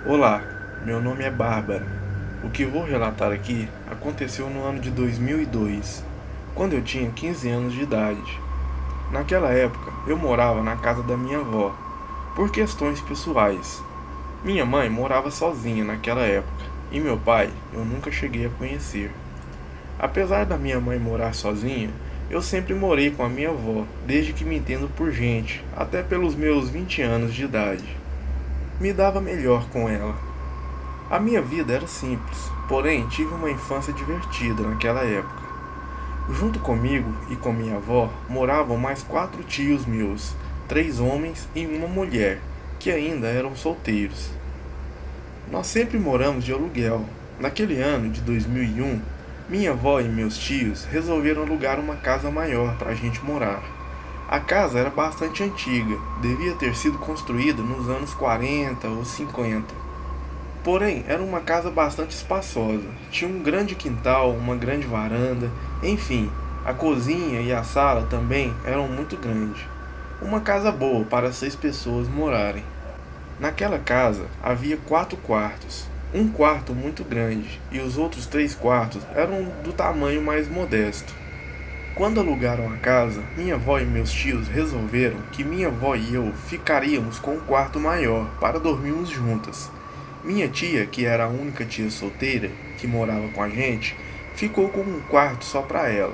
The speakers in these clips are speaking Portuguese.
Olá, meu nome é Bárbara. O que vou relatar aqui aconteceu no ano de 2002, quando eu tinha 15 anos de idade. Naquela época, eu morava na casa da minha avó, por questões pessoais. Minha mãe morava sozinha naquela época, e meu pai eu nunca cheguei a conhecer. Apesar da minha mãe morar sozinha, eu sempre morei com a minha avó, desde que me entendo por gente, até pelos meus 20 anos de idade. Me dava melhor com ela. A minha vida era simples, porém tive uma infância divertida naquela época. Junto comigo e com minha avó moravam mais 4 tios meus, 3 homens e uma mulher, que ainda eram solteiros. Nós sempre moramos de aluguel. Naquele ano de 2001, minha avó e meus tios resolveram alugar uma casa maior para a gente morar. A casa era bastante antiga, devia ter sido construída nos anos 40 ou 50. Porém, era uma casa bastante espaçosa. Tinha um grande quintal, uma grande varanda, enfim, a cozinha e a sala também eram muito grandes. Uma casa boa para 6 pessoas morarem. Naquela casa havia 4 quartos, um quarto muito grande e os outros 3 quartos eram do tamanho mais modesto. Quando alugaram a casa, minha avó e meus tios resolveram que minha avó e eu ficaríamos com um quarto maior para dormirmos juntas. Minha tia, que era a única tia solteira que morava com a gente, ficou com um quarto só para ela.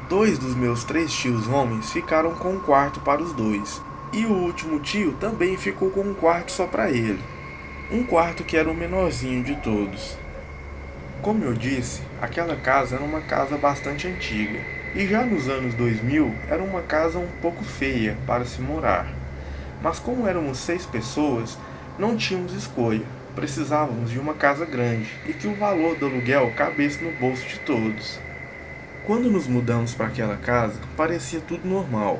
2 dos meus 3 tios homens ficaram com um quarto para os dois. E o último tio também ficou com um quarto só para ele. Um quarto que era o menorzinho de todos. Como eu disse, aquela casa era uma casa bastante antiga. E já nos anos 2000 era uma casa um pouco feia para se morar. Mas como éramos 6 pessoas, não tínhamos escolha. Precisávamos de uma casa grande e que o valor do aluguel cabesse no bolso de todos. Quando nos mudamos para aquela casa, parecia tudo normal.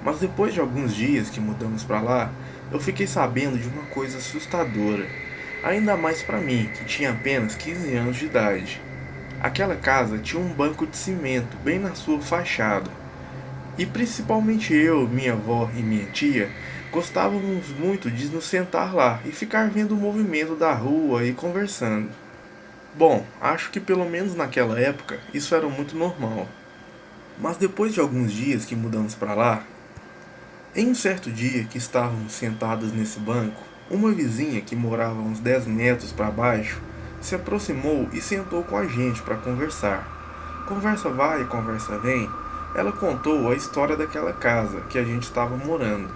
Mas depois de alguns dias que mudamos para lá, eu fiquei sabendo de uma coisa assustadora. Ainda mais para mim, que tinha apenas 15 anos de idade. Aquela casa tinha um banco de cimento bem na sua fachada. E principalmente eu, minha avó e minha tia gostávamos muito de nos sentar lá e ficar vendo o movimento da rua e conversando. Bom, acho que pelo menos naquela época isso era muito normal. Mas depois de alguns dias que mudamos para lá, em um certo dia que estávamos sentadas nesse banco, uma vizinha que morava uns 10 metros para baixo se aproximou e sentou com a gente para conversar. Conversa vai e conversa vem, ela contou a história daquela casa que a gente estava morando.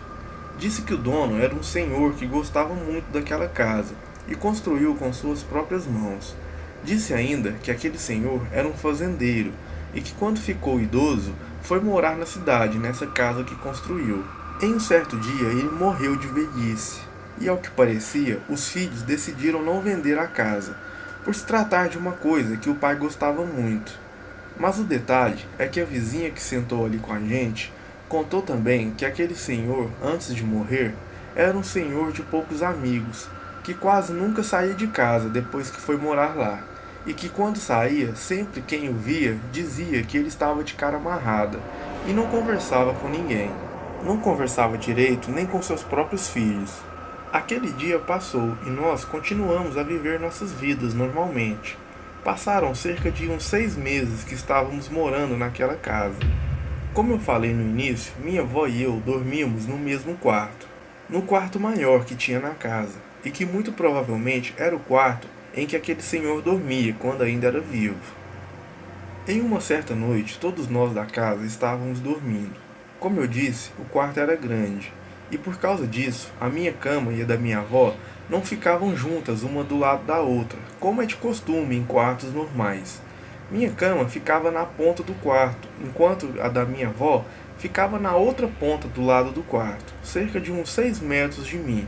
Disse que o dono era um senhor que gostava muito daquela casa e construiu com suas próprias mãos. Disse ainda que aquele senhor era um fazendeiro e que quando ficou idoso foi morar na cidade nessa casa que construiu. Em um certo dia ele morreu de velhice e, ao que parecia, os filhos decidiram não vender a casa, por se tratar de uma coisa que o pai gostava muito. Mas o detalhe é que a vizinha que sentou ali com a gente contou também que aquele senhor, antes de morrer, era um senhor de poucos amigos, que quase nunca saía de casa depois que foi morar lá, e que quando saía, sempre quem o via dizia que ele estava de cara amarrada e não conversava com ninguém. Não conversava direito nem com seus próprios filhos. Aquele dia passou e nós continuamos a viver nossas vidas normalmente. Passaram cerca de uns 6 meses que estávamos morando naquela casa. Como eu falei no início, minha avó e eu dormíamos no mesmo quarto, no quarto maior que tinha na casa, e que muito provavelmente era o quarto em que aquele senhor dormia quando ainda era vivo. Em uma certa noite, todos nós da casa estávamos dormindo. Como eu disse, o quarto era grande, e por causa disso, a minha cama e a da minha avó não ficavam juntas uma do lado da outra, como é de costume em quartos normais. Minha cama ficava na ponta do quarto, enquanto a da minha avó ficava na outra ponta do lado do quarto, cerca de uns 6 metros de mim.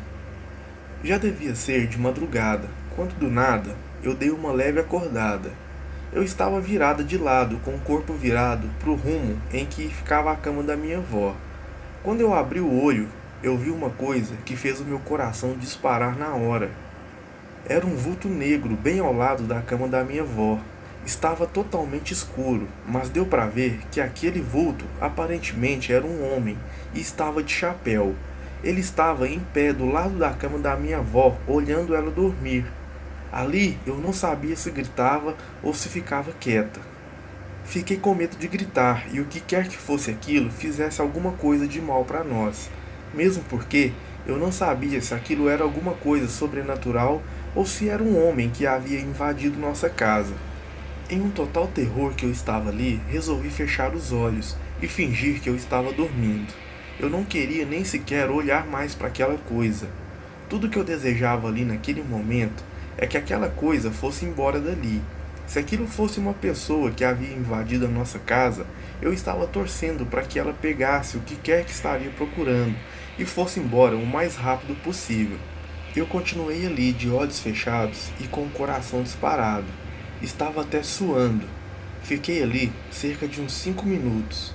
Já devia ser de madrugada, quando do nada eu dei uma leve acordada. Eu estava virada de lado, com o corpo virado para o rumo em que ficava a cama da minha avó. Quando eu abri o olho, eu vi uma coisa que fez o meu coração disparar na hora. Era um vulto negro bem ao lado da cama da minha avó. Estava totalmente escuro, mas deu para ver que aquele vulto aparentemente era um homem e estava de chapéu. Ele estava em pé do lado da cama da minha avó, olhando ela dormir. Ali eu não sabia se gritava ou se ficava quieta. Fiquei com medo de gritar e o que quer que fosse aquilo fizesse alguma coisa de mal para nós, mesmo porque eu não sabia se aquilo era alguma coisa sobrenatural ou se era um homem que havia invadido nossa casa. Em um total terror que eu estava ali, resolvi fechar os olhos e fingir que eu estava dormindo. Eu não queria nem sequer olhar mais para aquela coisa. Tudo que eu desejava ali naquele momento é que aquela coisa fosse embora dali. Se aquilo fosse uma pessoa que havia invadido a nossa casa, eu estava torcendo para que ela pegasse o que quer que estaria procurando e fosse embora o mais rápido possível. Eu continuei ali de olhos fechados e com o coração disparado. Estava até suando. Fiquei ali cerca de uns 5 minutos,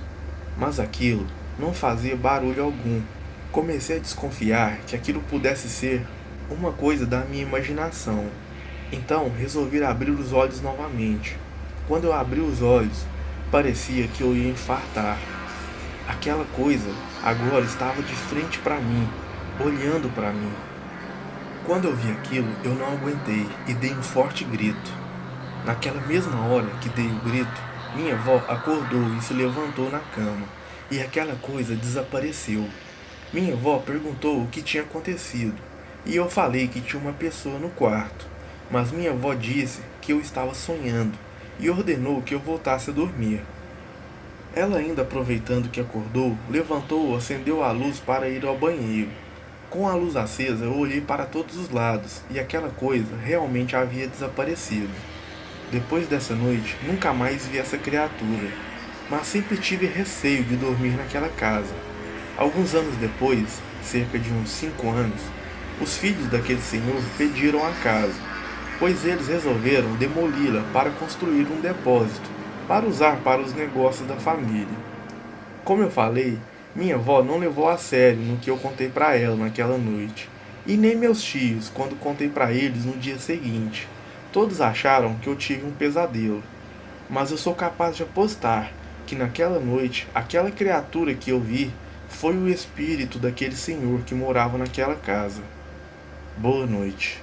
mas aquilo não fazia barulho algum. Comecei a desconfiar que aquilo pudesse ser uma coisa da minha imaginação. Então resolvi abrir os olhos novamente. Quando eu abri os olhos, parecia que eu ia infartar. Aquela coisa agora estava de frente para mim, olhando para mim. Quando eu vi aquilo, eu não aguentei e dei um forte grito. Naquela mesma hora que dei o grito, minha avó acordou e se levantou na cama, e aquela coisa desapareceu. Minha avó perguntou o que tinha acontecido, e eu falei que tinha uma pessoa no quarto, mas minha avó disse que eu estava sonhando e ordenou que eu voltasse a dormir. Ela, ainda aproveitando que acordou, levantou, acendeu a luz para ir ao banheiro. Com a luz acesa, eu olhei para todos os lados e aquela coisa realmente havia desaparecido. Depois dessa noite, nunca mais vi essa criatura, mas sempre tive receio de dormir naquela casa. Alguns anos depois, cerca de uns 5 anos, os filhos daquele senhor pediram a casa, pois eles resolveram demoli-la para construir um depósito, para usar para os negócios da família. Como eu falei, minha avó não levou a sério no que eu contei para ela naquela noite, e nem meus tios quando contei para eles no dia seguinte. Todos acharam que eu tive um pesadelo, mas eu sou capaz de apostar que naquela noite, aquela criatura que eu vi foi o espírito daquele senhor que morava naquela casa. Boa noite.